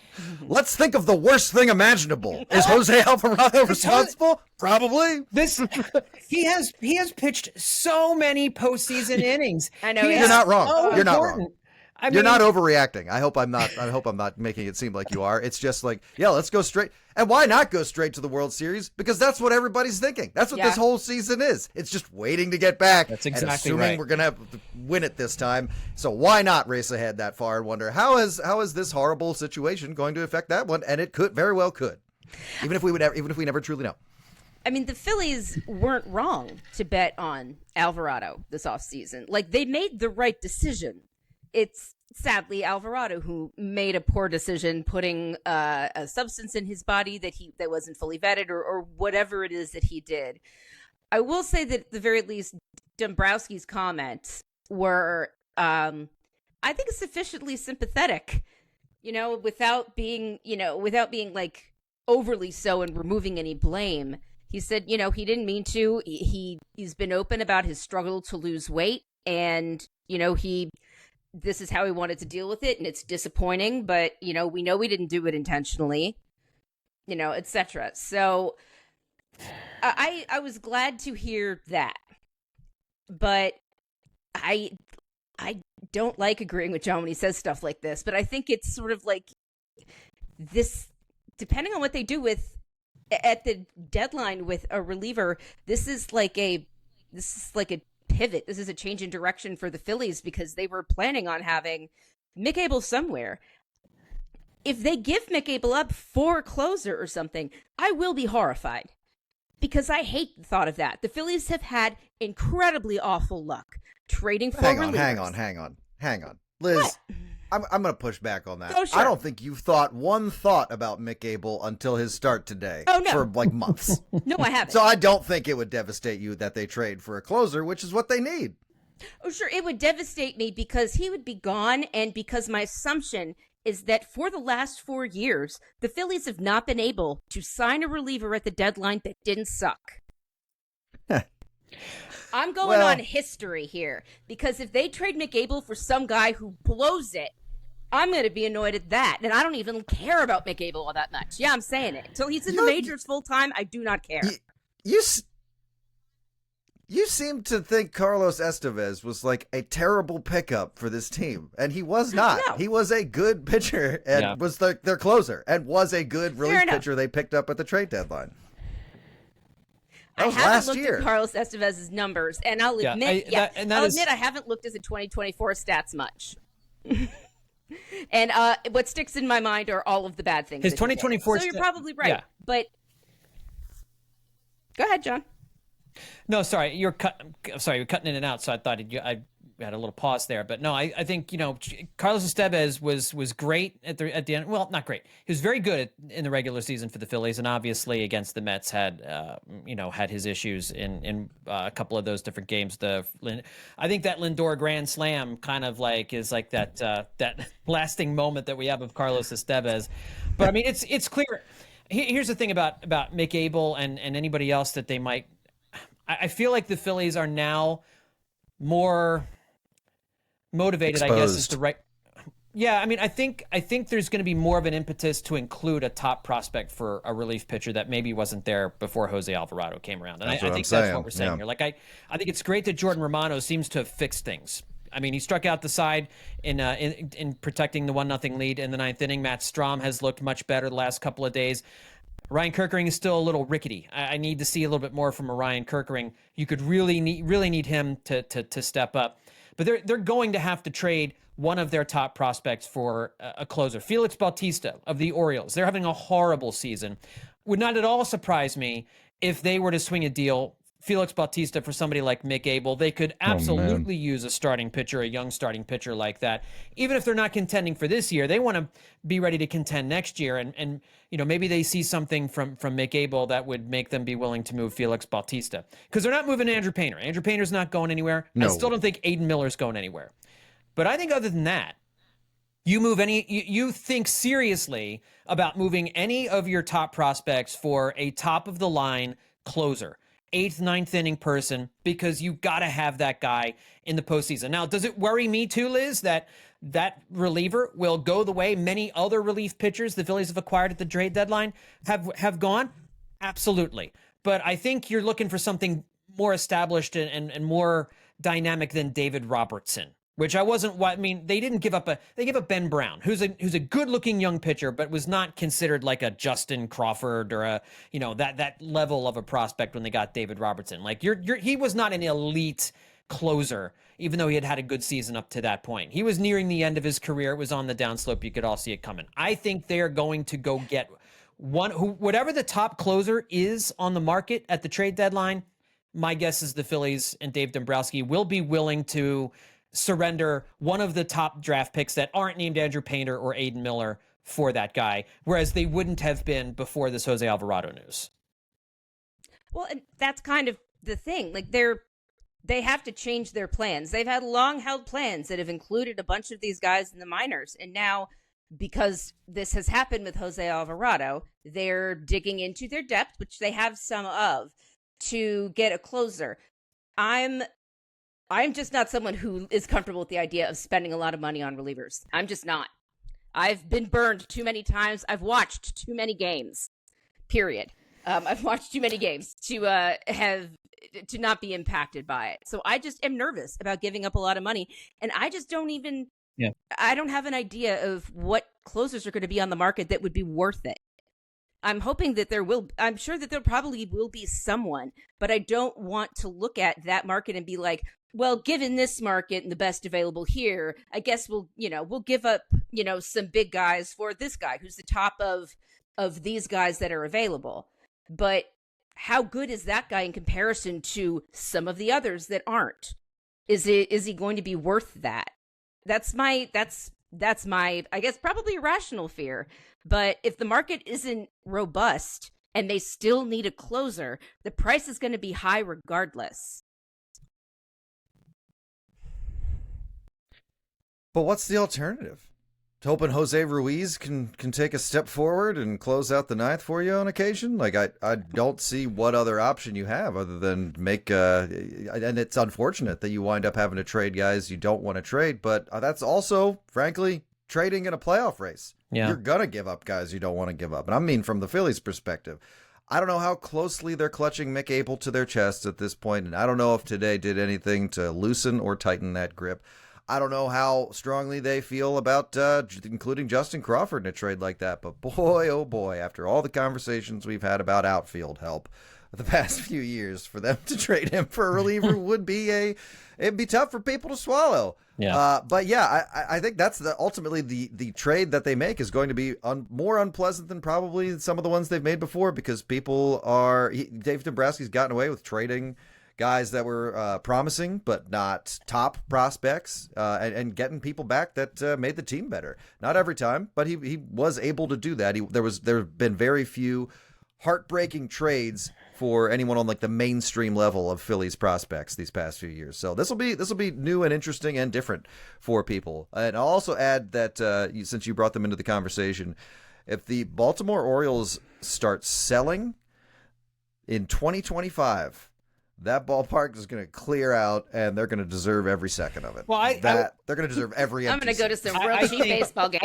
let's think of the worst thing imaginable. Is Jose Alvarado responsible? Probably. He has pitched so many postseason innings. I know. You're not wrong. So You're not important. wrong. You're not overreacting. I hope I'm not making it seem like you are. It's just like, yeah, let's go straight. And why not go straight to the World Series? Because that's what everybody's thinking. That's what this whole season is. It's just waiting to get back. That's exactly and assuming right. We're going to have to win it this time. So why not race ahead that far and wonder how is this horrible situation going to affect that one? And it very well could. Even if we never truly know. I mean, the Phillies weren't wrong to bet on Alvarado this offseason. Like, they made the right decision. It's sadly Alvarado who made a poor decision putting a substance in his body that wasn't fully vetted or whatever it is that he did. I will say that at the very least, Dombrowski's comments were, I think, sufficiently sympathetic, without being like overly so and removing any blame. He said, he didn't mean to. He's been open about his struggle to lose weight, and this is how he wanted to deal with it, and it's disappointing, but, we know we didn't do it intentionally, etc. So I was glad to hear that, but I don't like agreeing with John when he says stuff like this, but I think it's sort of like this, depending on what they do at the deadline with a reliever, this is like a pivot. This is a change in direction for the Phillies because they were planning on having Mick Abel somewhere. If they give Mick Abel up for a closer or something, I will be horrified because I hate the thought of that. The Phillies have had incredibly awful luck trading for relievers. Hang on. Liz, what? I'm going to push back on that. Oh, sure. I don't think you've thought one thought about Mick Abel until his start today. Oh, no. For like months. No, I haven't. So I don't think it would devastate you that they trade for a closer, which is what they need. Oh, sure. It would devastate me because he would be gone, and because my assumption is that for the last 4 years, the Phillies have not been able to sign a reliever at the deadline that didn't suck. I'm going on history here because if they trade Mick Abel for some guy who blows it, I'm going to be annoyed at that. And I don't even care about Mick Abel all that much. Yeah, I'm saying it. Until he's in the majors full time, I do not care. You seem to think Carlos Estevez was like a terrible pickup for this team. And he was not. No. He was a good pitcher and was their closer and was a good relief pitcher they picked up at the trade deadline. That was I haven't last looked year. at Carlos Estevez's numbers, and I'll admit, I'll admit I haven't looked at the 2024 stats much. And what sticks in my mind are all of the bad things. His 2024. So you're probably right. Yeah. But go ahead, John. No, sorry, you're cutting in and out. So I thought I had a little pause there, but no, I think Carlos Estevez was great at the end. Well, not great. He was very good in the regular season for the Phillies, and obviously against the Mets had his issues in a couple of those different games. I think that Lindor grand slam kind of is like that lasting moment that we have of Carlos Estevez. But I mean, it's clear. Here's the thing about Mick Abel and anybody else that they might. I feel like the Phillies are now more motivated, exposed. I guess is the right. Yeah, I mean, I think there's going to be more of an impetus to include a top prospect for a relief pitcher that maybe wasn't there before Jose Alvarado came around, and I think that's what we're saying here. Like, I think it's great that Jordan Romano seems to have fixed things. I mean, he struck out the side in protecting the 1-0 lead in the 9th inning. Matt Strahm has looked much better the last couple of days. Ryan Kerkering is still a little rickety. I need to see a little bit more from a Ryan Kerkering. You could really need him to step up. But they're going to have to trade one of their top prospects for a closer. Felix Bautista of the Orioles. They're having a horrible season. Would not at all surprise me if they were to swing a deal, Felix Bautista, for somebody like Mick Abel. They could absolutely use a starting pitcher, a young starting pitcher like that. Even if they're not contending for this year, they want to be ready to contend next year. And maybe they see something from Mick Abel that would make them be willing to move Felix Bautista. Because they're not moving Andrew Painter. Andrew Painter's not going anywhere. No. I still don't think Aiden Miller's going anywhere. But I think other than that, you think seriously about moving any of your top prospects for a top-of-the-line closer, 8th, 9th inning person, because you got to have that guy in the postseason. Now, does it worry me too, Liz, that reliever will go the way many other relief pitchers the Phillies have acquired at the trade deadline have gone? Absolutely. But I think you're looking for something more established and more dynamic than David Robertson. Which they didn't give up they gave up Ben Brown, who's a good looking young pitcher, but was not considered like a Justin Crawford or that level of a prospect when they got David Robertson. Like he was not an elite closer, even though he had a good season up to that point. He was nearing the end of his career. It was on the downslope. You could all see it coming. I think they're going to go get whatever the top closer is on the market at the trade deadline. My guess is the Phillies and Dave Dombrowski will be willing to surrender one of the top draft picks that aren't named Andrew Painter or Aiden Miller for that guy, whereas they wouldn't have been before this Jose Alvarado news. Well, and that's kind of the thing. Like they have to change their plans. They've had long-held plans that have included a bunch of these guys in the minors, and now because this has happened with Jose Alvarado, they're digging into their depth, which they have some of, to get a closer. I'm just not someone who is comfortable with the idea of spending a lot of money on relievers. I'm just not. I've been burned too many times. I've watched too many games, period. I've watched too many games to not be impacted by it. So I just am nervous about giving up a lot of money. And I just don't even, I don't have an idea of what closers are going to be on the market that would be worth it. I'm hoping that I'm sure that there probably will be someone, but I don't want to look at that market and be like, well, given this market and the best available here, I guess we'll give up, some big guys for this guy who's the top of these guys that are available. But how good is that guy in comparison to some of the others that aren't? Is he going to be worth that? That's my, I guess, probably irrational fear. But if the market isn't robust and they still need a closer, the price is going to be high regardless. But what's the alternative? Hoping Jose Ruiz can take a step forward and close out the 9th for you on occasion? Like, I don't see what other option you have other than make and it's unfortunate that you wind up having to trade guys you don't want to trade, but that's also, frankly, trading in a playoff race. Yeah. You're going to give up guys you don't want to give up. And I mean, from the Phillies' perspective, I don't know how closely they're clutching Mick Abel to their chest at this point, and I don't know if today did anything to loosen or tighten that grip. I don't know how strongly they feel about including Justin Crawford in a trade like that, but boy, oh boy, after all the conversations we've had about outfield help the past few years, for them to trade him for a reliever it'd be tough for people to swallow. Yeah. But yeah, I think that's ultimately the trade that they make is going to be more unpleasant than probably some of the ones they've made before, because Dave Dombrowski's gotten away with trading guys that were promising but not top prospects, and getting people back that made the team better. Not every time, but he was able to do that. There have been very few heartbreaking trades for anyone on like the mainstream level of Phillies prospects these past few years. So this will be new and interesting and different for people. And I'll also add that since you brought them into the conversation, if the Baltimore Orioles start selling in 2025, that ballpark is going to clear out, and they're going to deserbe every second of it. Well, they're going to deserve every. I'm going to go to some real cheap baseball games.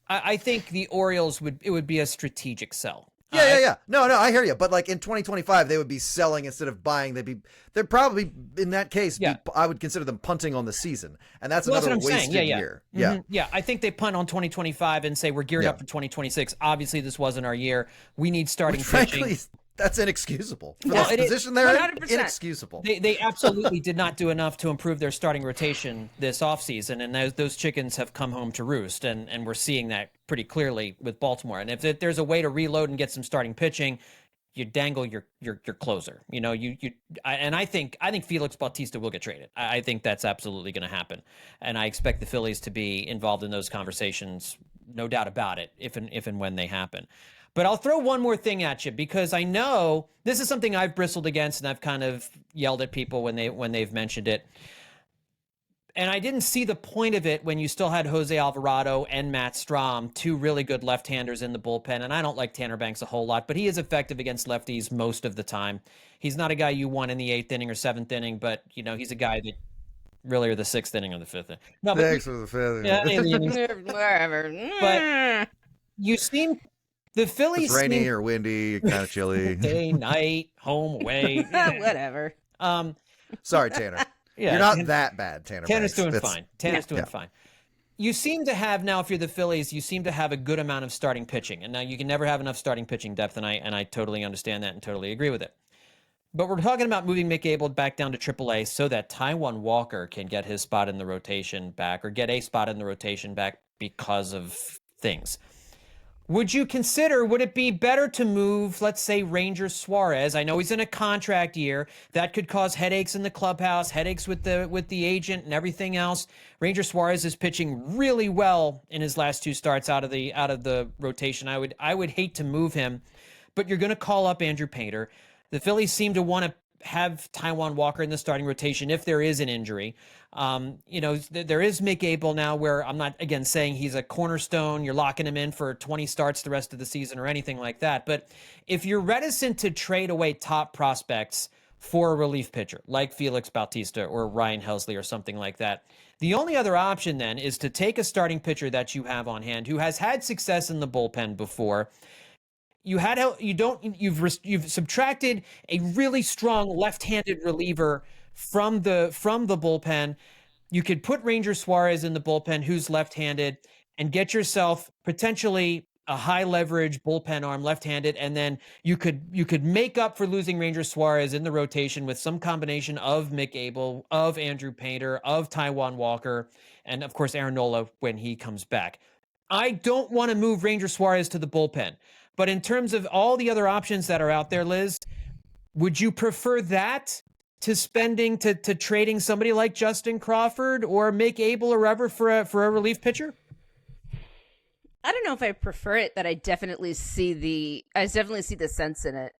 I think the Orioles would be a strategic sell. Yeah. No, I hear you. But like in 2025, they would be selling instead of buying. They're probably in that case. I would consider them punting on the season, and that's another wasted year. Mm-hmm. Yeah. I think they punt on 2025 and say we're geared up for 2026. Obviously, this wasn't our year. We need starting pitching. Frankly, that's inexcusable. For this position they're in, inexcusable. They absolutely did not do enough to improve their starting rotation this offseason, and those chickens have come home to roost, and we're seeing that pretty clearly with Baltimore. And if there's a way to reload and get some starting pitching, you dangle your closer. I think Felix Bautista will get traded. I think that's absolutely going to happen, and I expect the Phillies to be involved in those conversations, no doubt about it, if and when they happen. But I'll throw one more thing at you, because I know this is something I've bristled against, and I've kind of yelled at people when they've mentioned it. And I didn't see the point of it when you still had Jose Alvarado and Matt Strahm, two really good left-handers in the bullpen. And I don't like Tanner Banks a whole lot, but he is effective against lefties most of the time. He's not a guy you want in the 8th inning or 7th inning, but he's a guy that really are the 6th inning or the 5th inning. No, Thanks for the 5th inning. Yeah, wherever. But you seem... The Phillies it's rainy or windy, kind of chilly. Day, night, home, away. Whatever. Sorry, Tanner. You're not that bad, Tanner. Tanner's Banks. doing fine. Tanner's doing fine. You seem to have now, if you're the Phillies, you seem to have a good amount of starting pitching. And now you can never have enough starting pitching depth, and I totally understand that and totally agree with it. But we're talking about moving Mick Abel back down to AAA so that Taijuan Walker can get his spot in the rotation back, or get a spot in the rotation back because of things. Would it be better to move, let's say, Ranger Suarez? I know he's in a contract year. That could cause headaches in the clubhouse, headaches with the agent and everything else. Ranger Suarez is pitching really well in his last 2 starts out of the rotation. I would hate to move him, but you're going to call up Andrew Painter. The Phillies seem to want to have Taijuan Walker in the starting rotation if there is an injury. There is Mick Abel now, where I'm not, again, saying he's a cornerstone. You're locking him in for 20 starts the rest of the season or anything like that. But if you're reticent to trade away top prospects for a relief pitcher like Felix Bautista or Ryan Helsley or something like that, the only other option then is to take a starting pitcher that you have on hand who has had success in the bullpen before. You've subtracted a really strong left-handed reliever from the bullpen. You could put Ranger Suarez in the bullpen, who's left-handed, and get yourself potentially a high-leverage bullpen arm, left-handed, and then you could make up for losing Ranger Suarez in the rotation with some combination of Mick Abel, of Andrew Painter, of Taijuan Walker, and of course Aaron Nola when he comes back. I don't want to move Ranger Suarez to the bullpen. But in terms of all the other options that are out there, Liz, would you prefer that to spending to trading somebody like Justin Crawford or Mick Abel or whatever for a relief pitcher? I don't know if I prefer it, but I definitely see the sense in it.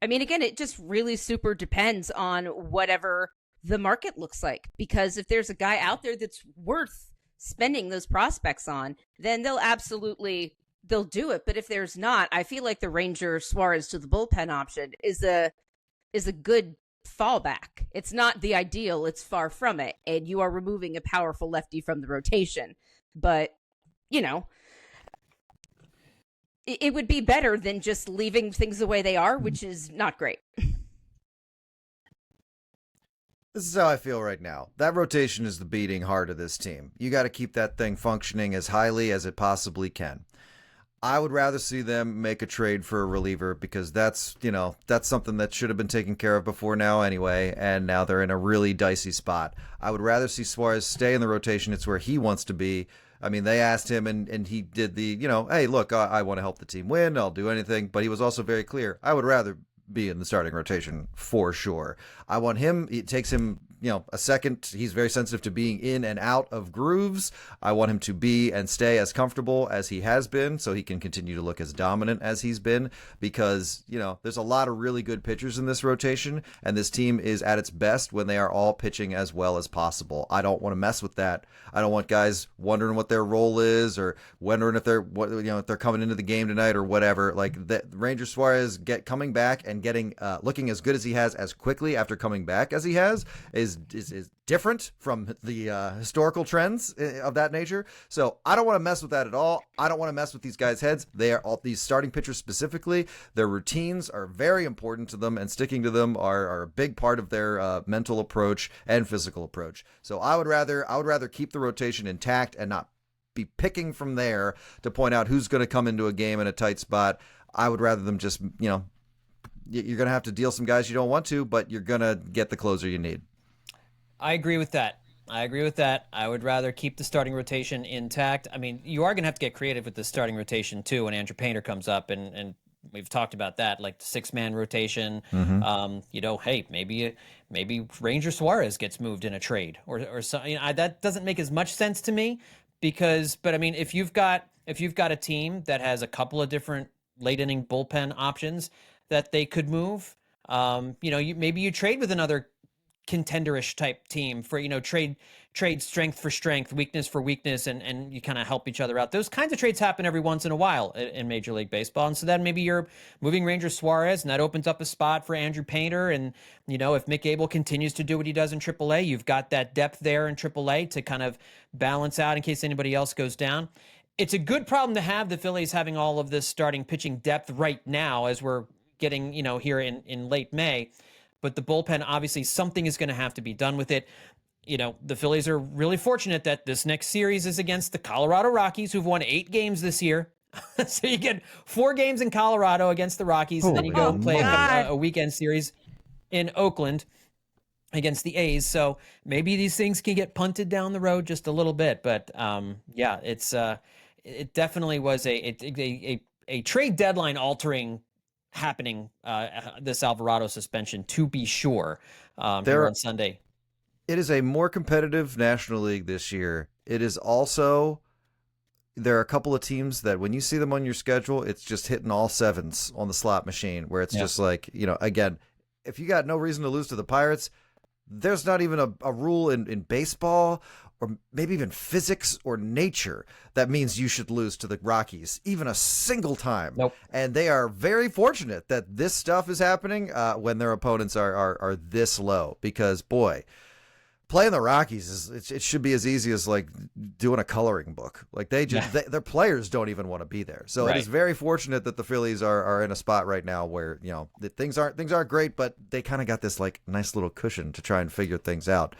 I mean, again, it just really super depends on whatever the market looks like. Because if there's a guy out there that's worth spending those prospects on, then they'll do it. But if there's not, I feel like the Ranger Suarez to the bullpen option is a good fallback. It's not the ideal. It's far from it. And you are removing a powerful lefty from the rotation. But, it would be better than just leaving things the way they are, which is not great. This is how I feel right now. That rotation is the beating heart of this team. You got to keep that thing functioning as highly as it possibly can. I would rather see them make a trade for a reliever, because that's something that should have been taken care of before now anyway, and now they're in a really dicey spot. I would rather see Suarez stay in the rotation. It's where he wants to be. I mean, they asked him, and he did the, hey, look, I want to help the team win. I'll do anything. But he was also very clear. I would rather be in the starting rotation for sure. I want him. It takes him, a second. He's very sensitive to being in and out of grooves. I want him to be and stay as comfortable as he has been, so he can continue to look as dominant as he's been, because, there's a lot of really good pitchers in this rotation, and this team is at its best when they are all pitching as well as possible. I don't want to mess with that. I don't want guys wondering what their role is, or wondering if they're coming into the game tonight or whatever. Like, the Ranger Suarez coming back and getting looking as good as he has as quickly after coming back as he has is is different from the historical trends of that nature. So I don't want to mess with that at all. I don't want to mess with these guys' heads. They are all these starting pitchers specifically. Their routines are very important to them, and sticking to them are a big part of their mental approach and physical approach. So I would rather keep the rotation intact and not be picking from there to point out who's going to come into a game in a tight spot. I would rather them just, you're going to have to deal some guys you don't want to, but you're going to get the closer you need. I agree with that. I would rather keep the starting rotation intact. I mean, you are going to have to get creative with the starting rotation too when Andrew Painter comes up, and we've talked about that, like the 6-man rotation. Hey, maybe Ranger Suarez gets moved in a trade or something. That doesn't make as much sense to me but I mean, if you've got a team that has a couple of different late inning bullpen options that they could move, maybe you trade with another contenderish type team for, trade strength for strength, weakness for weakness, and you kind of help each other out. Those kinds of trades happen every once in a while in Major League Baseball. And so then maybe you're moving Ranger Suarez, and that opens up a spot for Andrew Painter. And, if Mick Abel continues to do what he does in AAA, you've got that depth there in AAA to kind of balance out in case anybody else goes down. It's a good problem to have, the Phillies having all of this starting pitching depth right now as we're getting, here in late May. But the bullpen, obviously, something is going to have to be done with it. The Phillies are really fortunate that this next series is against the Colorado Rockies, who've won 8 games this year. So you get 4 games in Colorado against the Rockies, and then you go play a weekend series in Oakland against the A's. So maybe these things can get punted down the road just a little bit. But it definitely was a trade deadline altering happening, this Alvarado suspension, to be sure, here on Sunday. It is a more competitive National League this year. It is also, there are a couple of teams that when you see them on your schedule, it's just hitting all 7s on the slot machine, where it's just like, again, if you got no reason to lose to the Pirates, there's not even a rule in baseball or maybe even physics or nature that means you should lose to the Rockies even a single time. Nope. And they are very fortunate that this stuff is happening when their opponents are this low, because boy, playing the Rockies it should be as easy as like doing a coloring book. Like their players don't even want to be there. So It is very fortunate that the Phillies are in a spot right now where things aren't great, but they kind of got this like nice little cushion to try and figure things out.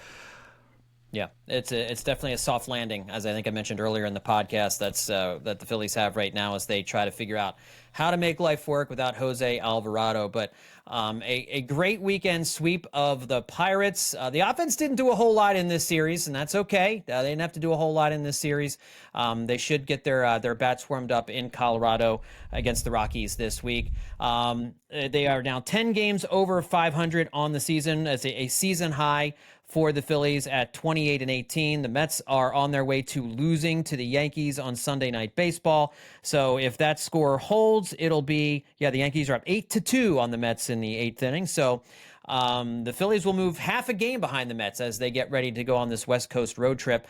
Yeah, it's definitely a soft landing, as I think I mentioned earlier in the podcast. That the Phillies have right now as they try to figure out how to make life work without Jose Alvarado. But a great weekend sweep of the Pirates. The offense didn't do a whole lot in this series, and that's okay. They didn't have to do a whole lot in this series. They should get their bats warmed up in Colorado against the Rockies this week. They are now 10 games over 500 on the season. As a season high for the Phillies at 28-18. The Mets are on their way to losing to the Yankees on Sunday Night Baseball. So if that score holds, it'll be, the Yankees are up 8-2 on the Mets in the 8th inning. So the Phillies will move half a game behind the Mets as they get ready to go on this West Coast road trip.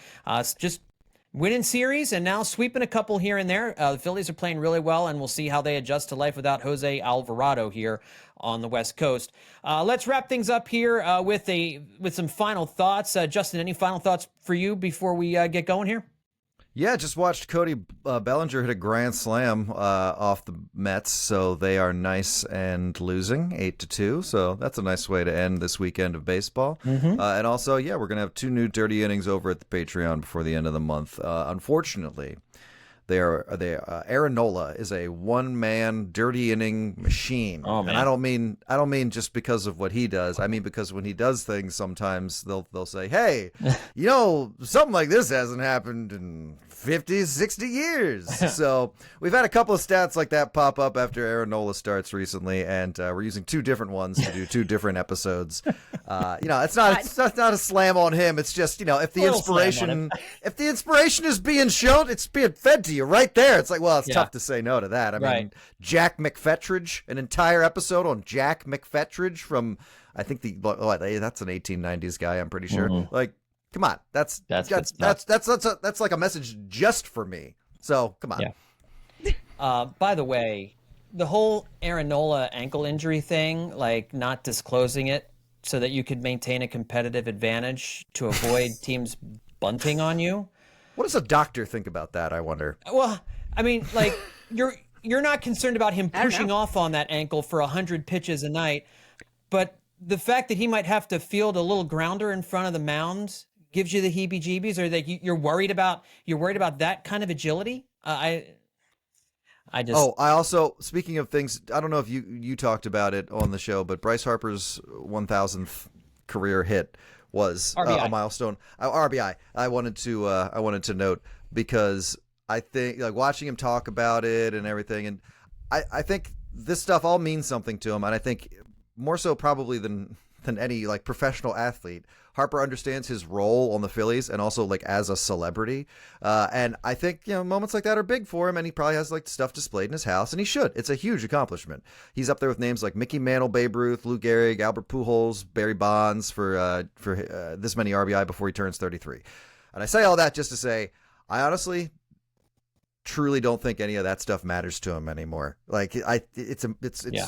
Just winning series and now sweeping a couple here and there. The Phillies are playing really well, and we'll see how they adjust to life without Jose Alvarado here on the West Coast. Let's wrap things up here with some final thoughts. Justin, any final thoughts for you before we get going here? Yeah, just watched Cody Bellinger hit a grand slam off the Mets, so they are nice and losing 8-2. So that's a nice way to end this weekend of baseball. Mm-hmm. And also, we're going to have 2 new dirty innings over at the Patreon before the end of the month. Unfortunately, Aaron Nola is a one-man dirty inning machine. Oh, man. And I don't mean just because of what he does. I mean because when he does things, sometimes they'll say, "Hey, something like this hasn't happened in 50, 60 years." So we've had a couple of stats like that pop up after Aaron Nola starts recently, and we're using 2 different ones to do 2 different episodes. It's not a slam on him. It's just if the inspiration is being shown, it's being fed to you right there. It's like, well, it's tough to say no to that. I mean, Jack McFetridge, an entire episode on Jack McFetridge from, I think that's an 1890s guy, I'm pretty sure. Mm-hmm. Like, come on, that's like a message just for me. So come on. Yeah. By the way, the whole Aaron Nola ankle injury thing, like not disclosing it so that you could maintain a competitive advantage to avoid teams bunting on you. What does a doctor think about that, I wonder? Well, I mean, like, you're not concerned about him I don't pushing know. off on that ankle for 100 pitches a night, but the fact that he might have to field a little grounder in front of the mound gives you the heebie-jeebies, or that you're worried about that kind of agility. I just I also, speaking of things, I don't know if you talked about it on the show, but Bryce Harper's 1,000th career hit was RBI. a milestone. RBI. I wanted to note, because I think, like, watching him talk about it and everything, and I think this stuff all means something to him, and I think more so probably than any, like, professional athlete, Harper understands his role on the Phillies and also, like, as a celebrity. And I think, moments like that are big for him, and he probably has, like, stuff displayed in his house, and he should. It's a huge accomplishment. He's up there with names like Mickey Mantle, Babe Ruth, Lou Gehrig, Albert Pujols, Barry Bonds for this many RBI before he turns 33. And I say all that just to say, I honestly truly don't think any of that stuff matters to him anymore. Like, it's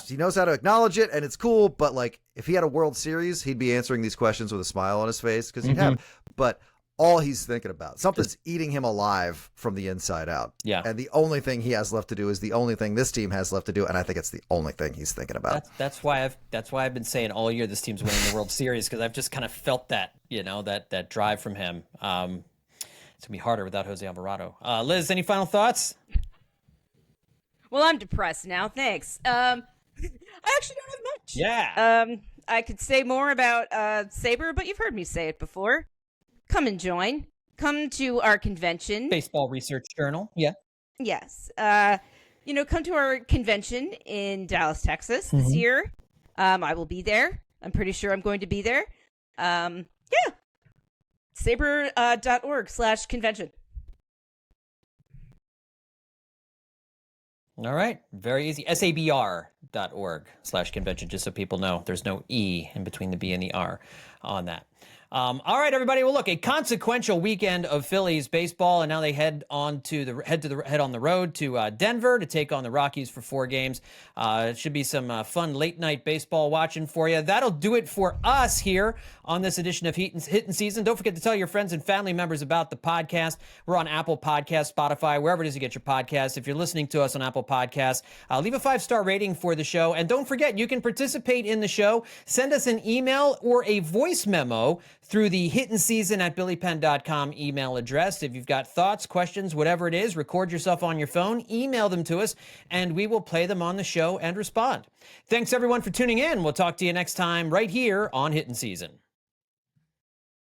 he knows how to acknowledge it, and it's cool, but, like, if he had a World Series, he'd be answering these questions with a smile on his face, because he'd have, but all he's thinking about, something's eating him alive from the inside out. Yeah. And the only thing he has left to do is the only thing this team has left to do, and I think it's the only thing he's thinking about. That's why I've been saying all year this team's winning the World Series, because I've just kind of felt that, that drive from him. It's going to be harder without Jose Alvarado. Liz, any final thoughts? Well, I'm depressed now. Thanks. I actually don't have much. Yeah. I could say more about Saber, but you've heard me say it before. Come and join. Come to our convention. Baseball Research Journal. Yeah. Yes. Come to our convention in Dallas, Texas this year. I will be there. I'm pretty sure I'm going to be there. Yeah. Saber.org/convention. All right. Very easy. sabr.org/convention, just so people know there's no E in between the B and the R on that. All right, everybody. Well, look, a consequential weekend of Phillies baseball, and now they head on the road to Denver to take on the Rockies for 4 games. It should be some fun late night baseball watching for you. That'll do it for us here on this edition of Hittin' Season. Don't forget to tell your friends and family members about the podcast. We're on Apple Podcasts, Spotify, wherever it is you get your podcasts. If you're listening to us on Apple Podcasts, leave a 5-star rating for the show, and don't forget, you can participate in the show. Send us an email or a voice memo through the hittinseason@billypenn.com email address. If you've got thoughts, questions, whatever it is, record yourself on your phone, email them to us, and we will play them on the show and respond. Thanks, everyone, for tuning in. We'll talk to you next time right here on Hittin' Season.